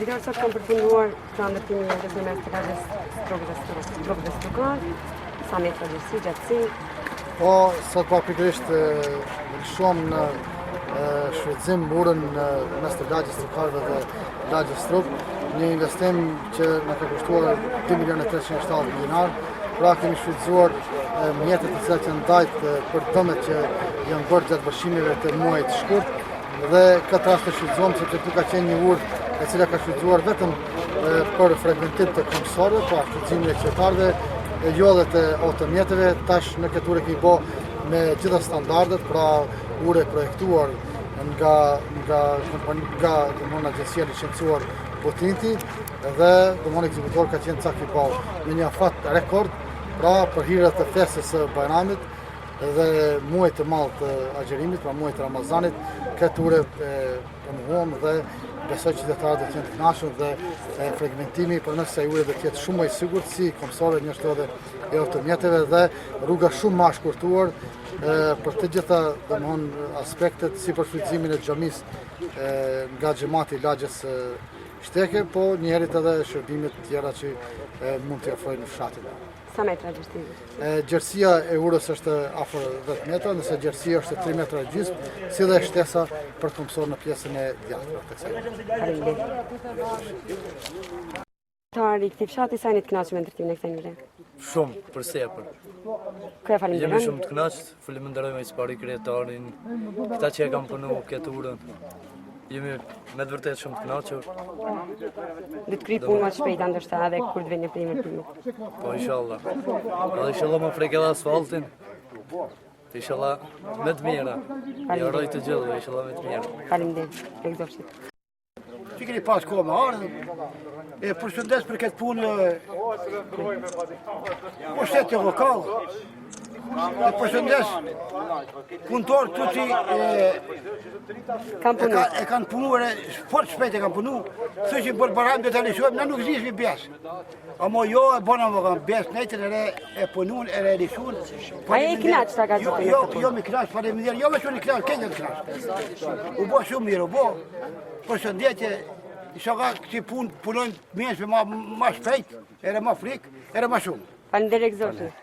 Vitar sot kam përfunduar të ndërtimin e jetës në mes të lagjes Strop dhe Strukar, sa metra gjërsi, gjatësi. Po, sot pikërisht shumë në shfrytëzim burën në mes të lagjes Strukarëve dhe lagjes Strop, një investim që na ka kushtuar 2.370.000 dinar. Pra kemi shfrytëzuar mjetet të cilat janë ndajtë për dëmet që janë bërë gjatë bashkimeve të muajit të shkurt, dhe këtë rast të shfrytëzuam sepse këtu ka qenë një urë e cila ka shfrytëzuar vetëm për fragmentim të komsorëve, pa shfrytëzimin e qytetarëve, jo edhe të automjeteve. Tash në këtë urë kemi bë me gjitha standardet, pra urë e projektuar nga agjencia licencuar Botinti dhe ekzekutor ka qenë Caki Bau me një afat rekord, pra për hire të festës së Bajramit dhe muajit të madh të agjerimit, pra muajit të Ramazanit, këtë urë e mohuam dhe besoj që qytetarët do të jenë të kënaqur dhe fragmentimi përmes kësaj ure do të jetë shumë më i sigurt si komsorëve, një ashtu edhe e automjeteve dhe rruga shumë më shkurtuar për të gjitha aspektet si për shfrytëzimin e xhamisë nga xhamati i lagjes Shteke, po njëherët edhe shërbimet tjera që mund t'i ofrojnë fshatit. Sa metra gjërsi? Gjërësia e urës është afër 10 metra, nëse gjërësia është 3 metra e gjysmë, si dhe shtesa për komsor në pjesën e djathtë. Tari këtij fshati sa jeni të kënaqur me ndërtimin e kësaj ure? Shumë, për sepër. Kë e falenderoj. Jemi shumë të kënaqur, falenderoj me sipari kryetarin, këta që e kanë punuar këtë urën. Jemi me të vërtetë shumë të kënaqur. Dhe të kryj punë më shpejt ndoshta edhe kur të vjen një primit. Po inshallah. Edhe inshallah më frek edhe asfaltin. Inshallah me të mira. Ja uroj të gjithëve, inshallah me të mira. Faleminderit. Egzofshit. Që keni pas kohë me ardhën, e përshëndes për këtë punë pushtetit lokal. E përshëndes punëtorë këtu që e kanë punuar, fort shpejt e kanë punu, së që për Bajram dhe të lishojmë, na nuk zishmi besë. Amo jo e bona më kanë besë, nejtën e punun, e realishuan. A e knaq ta ka gjithë në këtë punë? Jo me knaq, faleminderit, jo me shumë knaq, kënë në knaq. U bo shumë mirë, u bo përshëndetje, shoka që punojnë mjeshme ma shpejt, ere ma frikë, ere ma shumë. Faleminderit egzofshit.